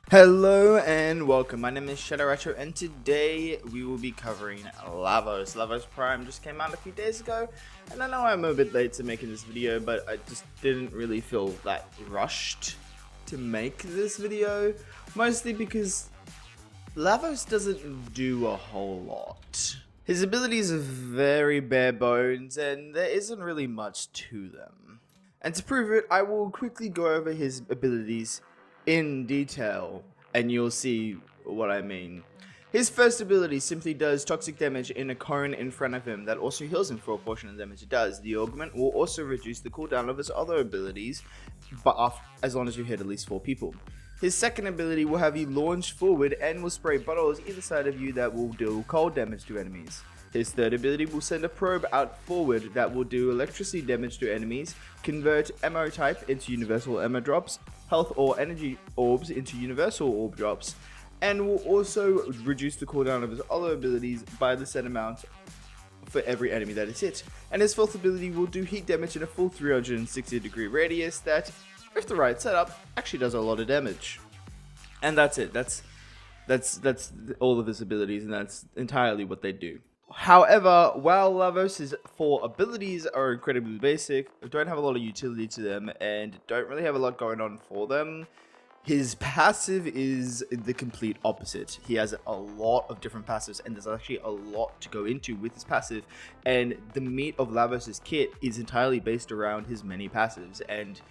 Hello and welcome, my name is Racho, and today we will be covering Lavos. Lavos Prime just came out a few days ago, and I know I'm a bit late to making this video, but I just didn't really feel that rushed to make this video, mostly because Lavos doesn't do a whole lot. His abilities are very bare bones, and there isn't really much to them. And to prove it, I will quickly go over his abilities in detail, and you'll see what I mean. His first ability simply does toxic damage in a cone in front of him that also heals him for a portion of the damage it does. The augment will also reduce the cooldown of his other abilities, but as long as you hit at least 4 people. His second ability will have you launch forward and will spray bottles either side of you that will deal cold damage to enemies. His third ability will send a probe out forward that will do electricity damage to enemies, convert ammo type into universal ammo drops, health or energy orbs into universal orb drops, and will also reduce the cooldown of his other abilities by the set amount for every enemy that is hit. And his fourth ability will do heat damage in a full 360-degree radius that, with the right setup, actually does a lot of damage. And that's it. That's all of his abilities, and that's entirely what they do. However, while Lavos' 4 abilities are incredibly basic, don't have a lot of utility to them, and don't really have a lot going on for them, his passive is the complete opposite. He has a lot of different passives, and there's actually a lot to go into with his passive, and the meat of Lavos' kit is entirely based around his many passives, and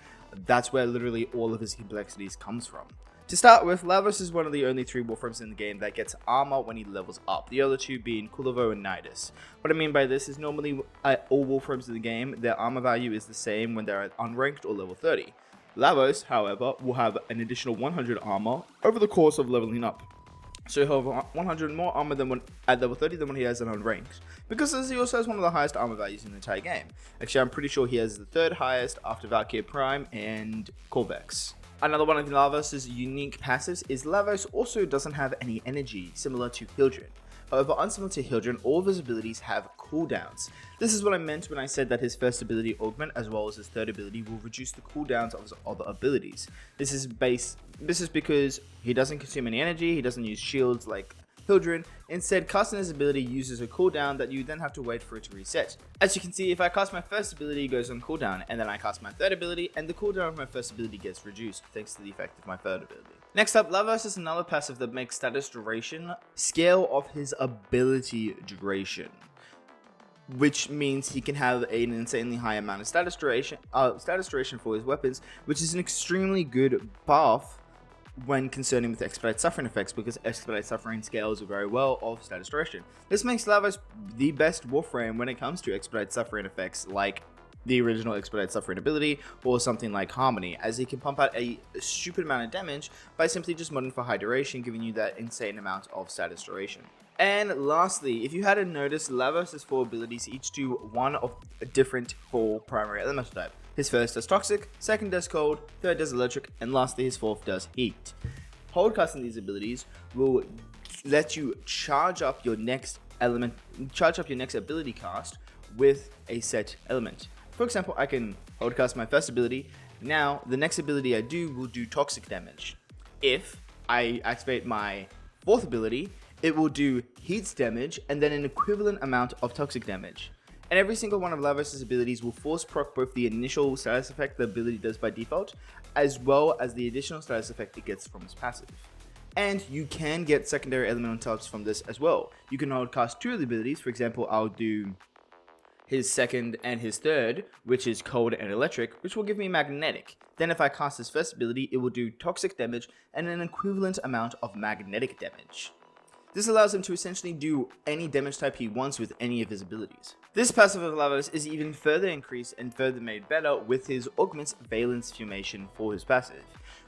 that's where literally all of his complexities comes from. To start with, Lavos is one of the only 3 Warframes in the game that gets armor when he levels up, the other 2 being Kulavo and Nidus. What I mean by this is normally at all Warframes in the game, their armor value is the same when they're at unranked or level 30. Lavos, however, will have an additional 100 armor over the course of leveling up. So he'll have 100 more armor than at level 30 than when he has an unranked, because he also has one of the highest armor values in the entire game. Actually, I'm pretty sure he has the 3rd highest after Valkyrie Prime and Corvex. Another one of Lavos' unique passives is Lavos also doesn't have any energy, similar to Hildren. However, unsimilar to Hildren, all of his abilities have cooldowns. This is what I meant when I said that his first ability, Augment, as well as his third ability, will reduce the cooldowns of his other abilities. This is because he doesn't consume any energy, he doesn't use shields like Hildren. Instead, casting his ability uses a cooldown that you then have to wait for it to reset. As you can see, if I cast my first ability, it goes on cooldown, and then I cast my third ability, and the cooldown of my first ability gets reduced, thanks to the effect of my third ability. Next up, Lavos is another passive that makes status duration scale of his ability duration, which means he can have an insanely high amount of status duration for his weapons, which is an extremely good buff when concerning with expedite suffering effects, because expedite suffering scales very well of status duration. This makes Lavos the best Warframe when it comes to expedite suffering effects, like the original expedite suffering ability or something like Harmony, as he can pump out a stupid amount of damage by simply just modding for high duration, giving you that insane amount of status duration. And lastly, if you hadn't noticed, Lavos' 4 abilities each do one of a different 4 primary elemental type. His first does Toxic, second does Cold, third does Electric, and lastly his fourth does Heat. Holdcasting these abilities will let you charge up your next ability cast with a set element. For example, I can holdcast my first ability. Now, the next ability I do will do toxic damage. If I activate my 4th ability, it will do heat damage and then an equivalent amount of toxic damage. And every single one of Lavos' abilities will force proc both the initial status effect the ability does by default, as well as the additional status effect it gets from its passive. And you can get secondary elemental types from this as well. You can holdcast 2 of the abilities. For example, I'll do his second and his third, which is Cold and Electric, which will give me Magnetic. Then if I cast his first ability, it will do toxic damage and an equivalent amount of magnetic damage. This allows him to essentially do any damage type he wants with any of his abilities. This passive of Lavos is even further increased and further made better with his Augment's Valence Fumation for his passive,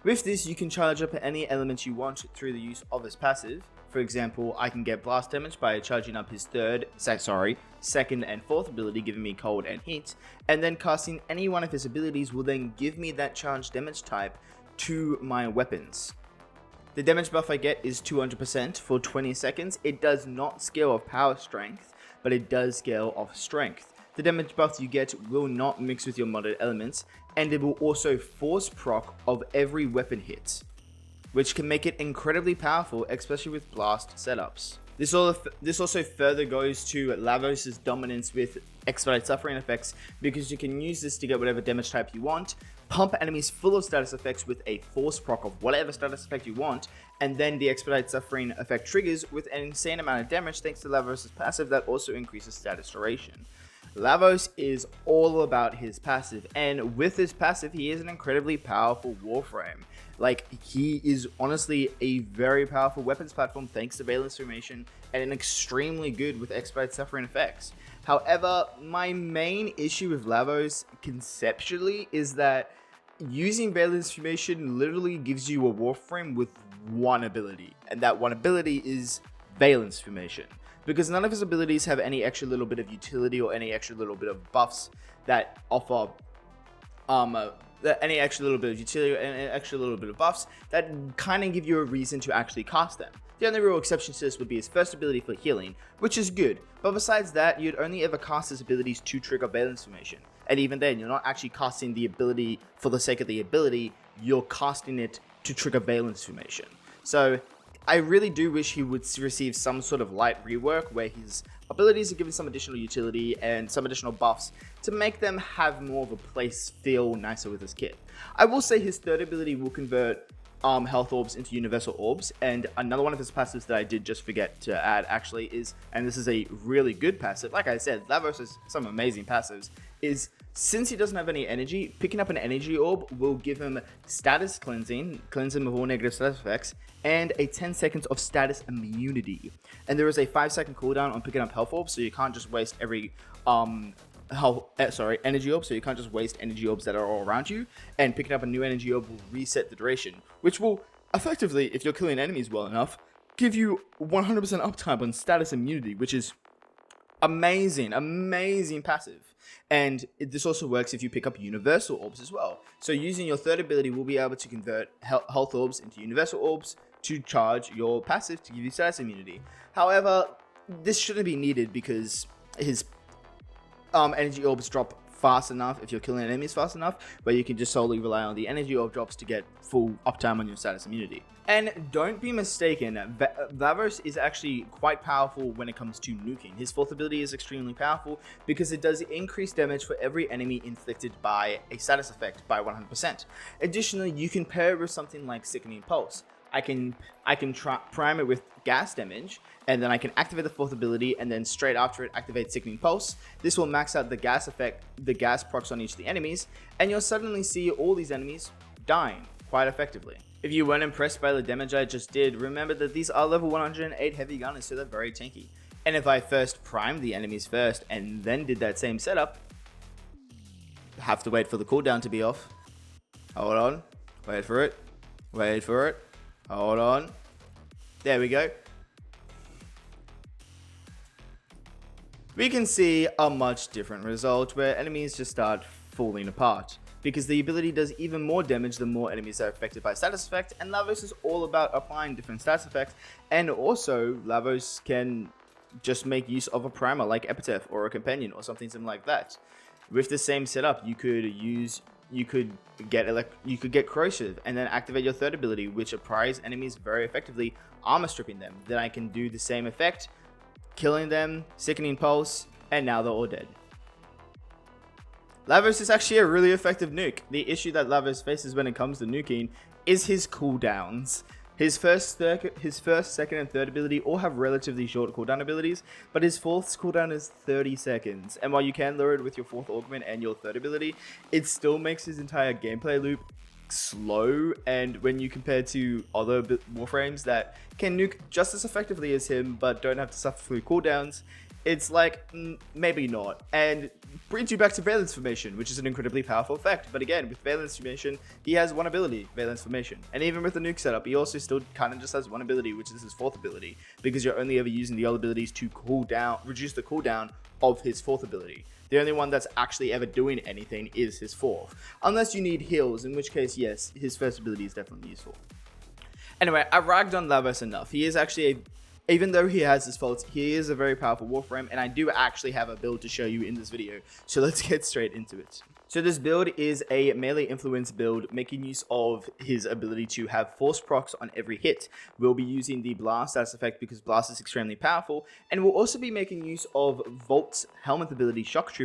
With this, you can charge up any element you want through the use of his passive. For example, I can get blast damage by charging up his second and fourth ability, giving me cold and heat, and then casting any one of his abilities will then give me that charged damage type to my weapons. The damage buff I get is 200% for 20 seconds. It does not scale of power strength, but it does scale of strength. The damage buff you get will not mix with your modded elements, and it will also force proc of every weapon hit, which can make it incredibly powerful, especially with blast setups. This also further goes to Lavos' dominance with Expedite Suffering effects, because you can use this to get whatever damage type you want, pump enemies full of status effects with a force proc of whatever status effect you want, and then the Expedite Suffering effect triggers with an insane amount of damage thanks to Lavos' passive that also increases status duration. Lavos is all about his passive, and with his passive, he is an incredibly powerful Warframe. Like, he is honestly a very powerful weapons platform thanks to Valence Formation, and an extremely good with Expedite Suffering effects. However, my main issue with Lavos conceptually is that using Valence Formation literally gives you a Warframe with one ability, and that one ability is Valence Formation. Because none of his abilities have any extra little bit of utility or any extra little bit of buffs that offer any extra little bit of utility and an extra little bit of buffs that kind of give you a reason to actually cast them. The only real exception to this would be his first ability for healing, which is good, but besides that, you'd only ever cast his abilities to trigger Valence Formation. And even then, you're not actually casting the ability for the sake of the ability, you're casting it to trigger Valence Formation. So I really do wish he would receive some sort of light rework where his abilities are given some additional utility and some additional buffs to make them have more of a place feel nicer with his kit. I will say his third ability will convert health orbs into universal orbs, and another one of his passives that I did just forget to add actually is, and this is a really good passive, like I said, Lavos has some amazing passives, is since he doesn't have any energy, picking up an energy orb will give him status cleansing, cleanse him of all negative status effects, and a 10 seconds of status immunity. And there is a 5-second cooldown on picking up health orbs, so you can't just waste every energy orbs, so you can't just waste energy orbs that are all around you, and picking up a new energy orb will reset the duration, which will effectively, if you're killing enemies well enough, give you 100% uptime on status immunity, which is amazing passive. And this also works if you pick up universal orbs as well. So using your third ability, we'll be able to convert health orbs into universal orbs to charge your passive to give you status immunity. However, this shouldn't be needed because his energy orbs drop fast enough if you're killing enemies fast enough, where you can just solely rely on the energy orb drops to get full uptime on your status immunity. And don't be mistaken, Lavos is actually quite powerful when it comes to nuking. His fourth ability is extremely powerful because it does increase damage for every enemy inflicted by a status effect by 100%. Additionally, you can pair it with something like Sickening Pulse. I can prime it with gas damage, and then I can activate the fourth ability, and then straight after it activate Sickening Pulse. This will max out the gas effect, the gas procs on each of the enemies, and you'll suddenly see all these enemies dying quite effectively. If you weren't impressed by the damage I just did, remember that these are level 108 heavy gunners, so they're very tanky. And if I first primed the enemies first and then did that same setup, have to wait for the cooldown to be off. Hold on, wait for it, hold on. There we go. We can see a much different result where enemies just start falling apart, because the ability does even more damage the more enemies are affected by status effect, and Lavos is all about applying different status effects, and also Lavos can just make use of a primer like Epitaph or a companion or something like that. With the same setup, you could get corrosive and then activate your third ability, which applies enemies very effectively, armor stripping them. Then I can do the same effect, killing them, Sickening Pulse, and now they're all dead. Lavos is actually a really effective nuke. The issue that Lavos faces when it comes to nuking is his cooldowns. His first, second, and third ability all have relatively short cooldown abilities, but his fourth cooldown is 30 seconds. And while you can lower it with your fourth augment and your third ability, it still makes his entire gameplay loop slow. And when you compare to other Warframes that can nuke just as effectively as him, but don't have to suffer through cooldowns, It's like, maybe not. And brings you back to Valence Formation, which is an incredibly powerful effect. But again, with Valence Formation, he has one ability, Valence Formation. And even with the nuke setup, he also still kind of just has one ability, which is his fourth ability, because you're only ever using the other abilities to reduce the cooldown of his fourth ability. The only one that's actually ever doing anything is his fourth. Unless you need heals, in which case, yes, his first ability is definitely useful. Anyway, I ragged on Lavos enough. He is actually even though he has his faults, he is a very powerful Warframe, and I do actually have a build to show you in this video. So let's get straight into it. So this build is a melee influence build, making use of his ability to have force procs on every hit. We'll be using the Blast status effect because Blast is extremely powerful, and we'll also be making use of Volt's helmet ability, Shock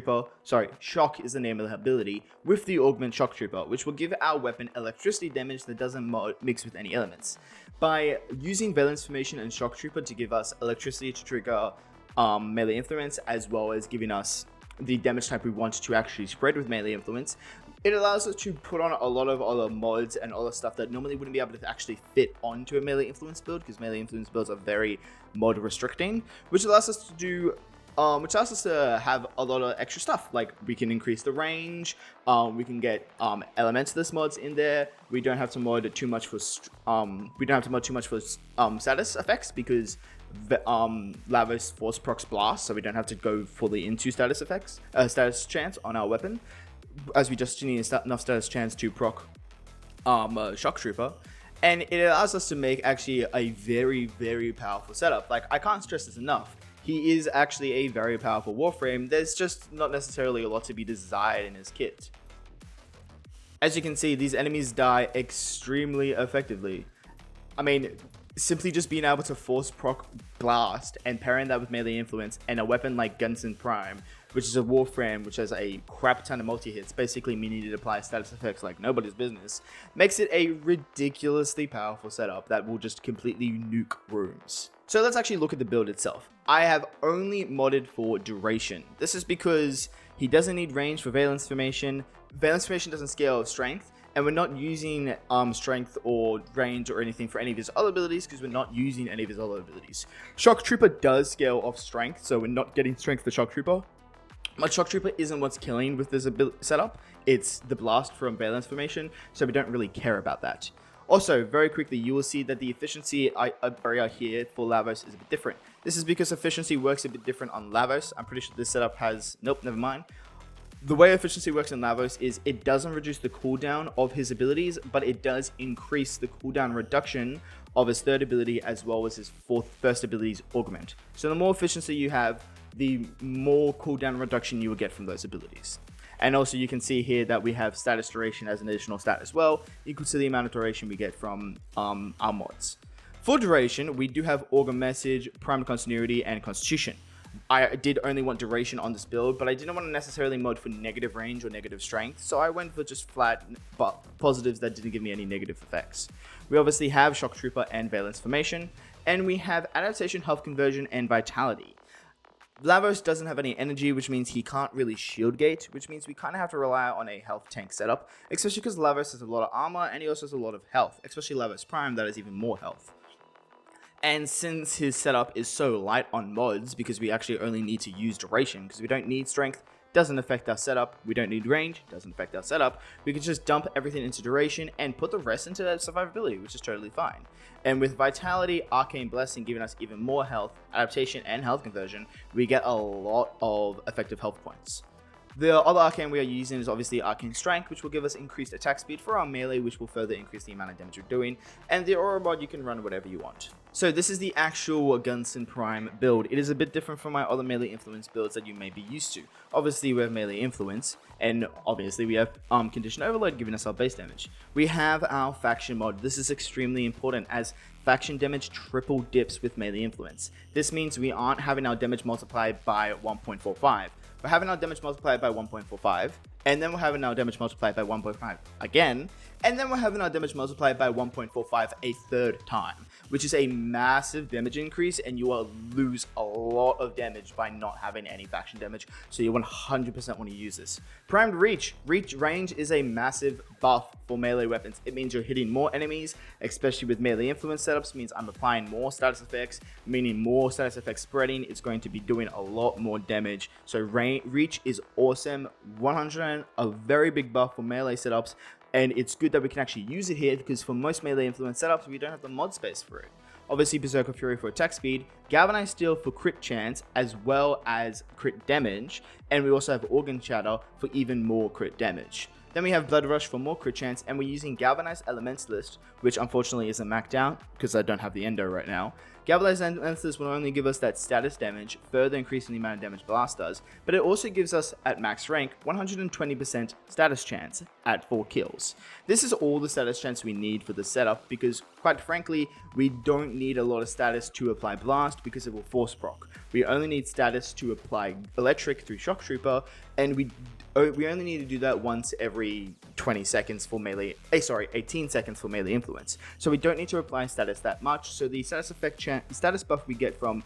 is the name of the ability, with the Augment Shock Trooper, which will give our weapon electricity damage that doesn't mix with any elements. By using Valence Formation and Shock Trooper to give us electricity to trigger melee influence, as well as giving us the damage type we want to actually spread with melee influence, it allows us to put on a lot of other mods and other stuff that normally wouldn't be able to actually fit onto a melee influence build, because melee influence builds are very mod restricting, which allows us to do have a lot of extra stuff. Like, we can increase the range, we can get elementalist mods in there. We don't have to mod too much for status effects, because Lavos force procs blast, so we don't have to go fully into status effects, status chance on our weapon, as we just need enough status chance to proc Shock Trooper. And it allows us to make actually a very, very powerful setup. Like, I can't stress this enough. He is actually a very powerful Warframe. There's just not necessarily a lot to be desired in his kit. As you can see, these enemies die extremely effectively. I mean, simply just being able to force proc Blast and pairing that with melee influence and a weapon like Gunson Prime, which is a Warframe which has a crap ton of multi-hits, basically meaning it applies status effects like nobody's business, makes it a ridiculously powerful setup that will just completely nuke rooms. So let's actually look at the build itself. I have only modded for duration. This is because he doesn't need range for Valence Formation. Valence Formation doesn't scale with strength, and we're not using strength or range or anything for any of his other abilities, because we're not using any of his other abilities. Shock Trooper does scale off strength, so we're not getting strength for Shock Trooper. But Shock Trooper isn't what's killing with this setup. It's the Blast from Valence Formation, so we don't really care about that. Also, very quickly, you will see that the efficiency area here for Lavos is a bit different. This is because efficiency works a bit different on Lavos. I'm pretty sure this setup has... Nope, never mind. The way efficiency works in Lavos is it doesn't reduce the cooldown of his abilities, but it does increase the cooldown reduction of his third ability, as well as his first ability's Augment. So the more efficiency you have, the more cooldown reduction you will get from those abilities. And also, you can see here that we have status duration as an additional stat as well, equal to the amount of duration we get from our mods. For duration, we do have Augur Message, Primed Continuity, and Constitution. I did only want duration on this build, but I didn't want to necessarily mod for negative range or negative strength, so I went for just flat but positives that didn't give me any negative effects. We obviously have Shock Trooper and Valence Formation, and we have Adaptation, Health Conversion, and Vitality. Lavos doesn't have any energy, which means he can't really shield gate, which means we kind of have to rely on a health tank setup, especially because Lavos has a lot of armor and he also has a lot of health, especially Lavos Prime that has even more health. And since his setup is so light on mods, because we actually only need to use duration, because we don't need strength, doesn't affect our setup, we don't need range, doesn't affect our setup, we can just dump everything into duration and put the rest into survivability, which is totally fine. And with Vitality, Arcane Blessing giving us even more health, Adaptation, and Health Conversion, we get a lot of effective health points. The other arcane we are using is obviously Arcane Strength, which will give us increased attack speed for our melee, which will further increase the amount of damage we're doing, and the Aura mod you can run whatever you want. So this is the actual Gunson Prime build. It is a bit different from my other melee influence builds that you may be used to. Obviously we have melee influence, and obviously we have condition overload giving us our base damage. We have our faction mod. This is extremely important, as faction damage triple dips with melee influence. This means we aren't having our damage multiplied by 1.45. We're having our damage multiplied by 1.45, and then we're having our damage multiplied by 1.5 again, and then we're having our damage multiplied by 1.45 a third time, which is a massive damage increase, and you will lose a lot of damage by not having any faction damage, so you 100% want to use this. Primed Reach. Reach range is a massive buff for melee weapons. It means you're hitting more enemies, especially with melee influence setups. It means I'm applying more status effects, meaning more status effects spreading. It's going to be doing a lot more damage, so Reach is awesome. 100, a very big buff for melee setups, and it's good that we can actually use it here, because for most melee influence setups, we don't have the mod space for it. Obviously, Berserker Fury for attack speed, Galvanized Steel for crit chance, as well as crit damage, and we also have Organ Shatter for even more crit damage. Then we have Blood Rush for more crit chance, and we're using Galvanized Elementalist, which unfortunately isn't maxed out because I don't have the Endo right now. Galvanized Elementalist will only give us that status damage, further increasing the amount of damage Blast does, but it also gives us, at max rank, 120% status chance at 4 kills. This is all the status chance we need for the setup, because quite frankly, we don't need a lot of status to apply Blast because it will force proc. We only need status to apply Electric through Shock Trooper, and we only need to do that once every 20 seconds for melee, 18 seconds for melee influence. So we don't need to apply status that much, so the status buff we get from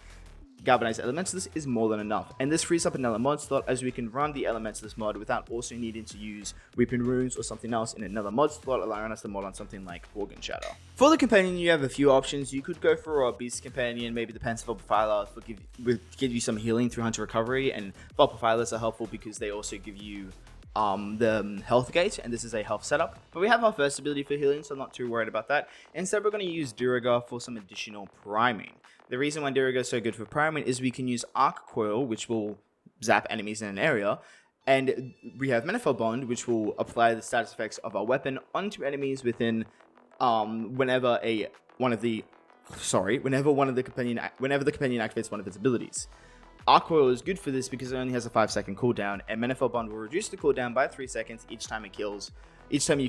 Galvanized Elementalist is more than enough, and this frees up another mod slot, as we can run the Elementalist mod without also needing to use Weeping Runes or something else in another mod slot, allowing us to mod on something like Organ Shatter. For the companion, you have a few options. You could go for a Beast Companion, maybe the Pensive Profiler give you some healing through Hunter Recovery, and Profilers are helpful because they also give you the health gate, and this is a health setup, but we have our first ability for healing, so I'm not too worried about that. Instead, we're going to use Diriga for some additional priming. The reason why Diriga is so good for priming is we can use Arc Coil, which will zap enemies in an area, and we have Manifold Bond, which will apply the status effects of our weapon onto enemies within whenever the companion activates one of its abilities. Arc Coil is good for this because it only has a 5-second cooldown, and Manifold Bond will reduce the cooldown by 3 seconds each time you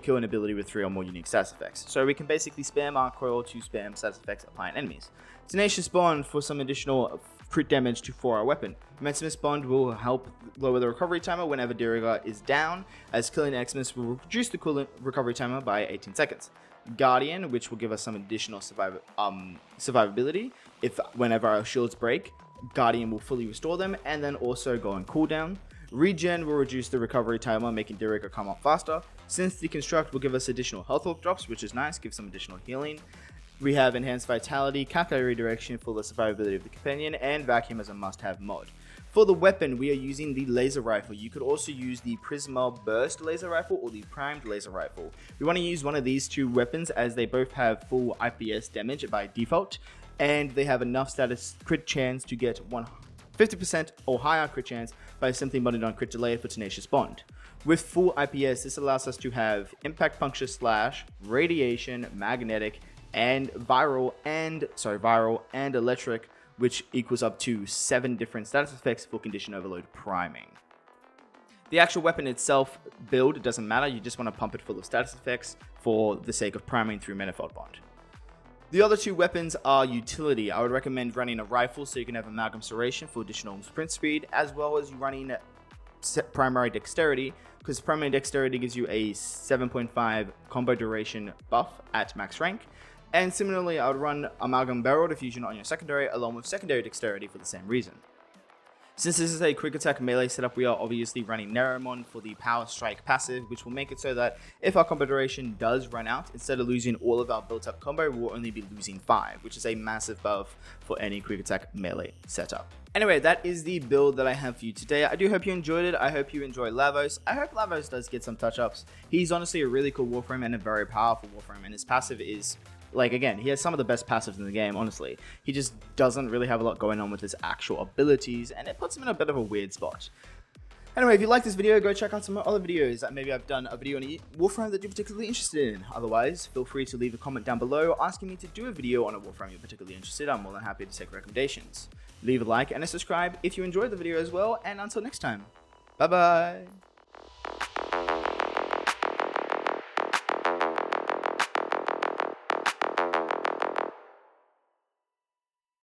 kill an ability with 3 or more unique status effects. So we can basically spam Arc Coil to spam status effects applying enemies. Tenacious Bond for some additional crit damage for our weapon. Maximus Bond will help lower the recovery timer whenever Diriga is down, as killing Xmas will reduce the recovery timer by 18 seconds. Guardian, which will give us some additional survivability whenever our shields break. Guardian will fully restore them, and then also go on cooldown. Regen will reduce the recovery timer, making Diriga come up faster. Synth Deconstruct will give us additional health orb drops, which is nice, gives some additional healing. We have Enhanced Vitality, Calculated Redirection for the survivability of the companion, and Vacuum as a must-have mod. For the weapon, we are using the Laser Rifle. You could also use the Prisma Burst Laser Rifle or the Primed Laser Rifle. We want to use one of these two weapons, as they both have full IPS damage by default, and they have enough status crit chance to get 50% or higher crit chance by simply modding on Crit Delay for Tenacious Bond. With full IPS, this allows us to have Impact Puncture Slash, Radiation, Magnetic, and Viral and Electric, which equals up to 7 different status effects for Condition Overload priming. The actual weapon itself build doesn't matter, you just want to pump it full of status effects for the sake of priming through Manifold Bond. The other two weapons are utility. I would recommend running a rifle so you can have Amalgam Serration for additional sprint speed, as well as running primary dexterity, because primary dexterity gives you a 7.5 combo duration buff at max rank. And similarly, I would run Amalgam Barrel Diffusion on your secondary, along with secondary dexterity for the same reason. Since this is a quick attack melee setup, we are obviously running Neromon for the Power Strike passive, which will make it so that if our combo duration does run out, instead of losing all of our built up combo, we'll only be losing 5, which is a massive buff for any quick attack melee setup. Anyway, that is the build that I have for you today. I do hope you enjoyed it. I hope you enjoy Lavos. I hope Lavos does get some touch-ups. He's honestly a really cool Warframe and a very powerful Warframe, and his passive is... again, he has some of the best passives in the game, honestly. He just doesn't really have a lot going on with his actual abilities, and it puts him in a bit of a weird spot. Anyway, if you like this video, go check out some other videos. Maybe I've done a video on a Warframe that you're particularly interested in. Otherwise, feel free to leave a comment down below asking me to do a video on a Warframe you're particularly interested in. I'm more than happy to take recommendations. Leave a like and a subscribe if you enjoyed the video as well, and until next time, bye bye!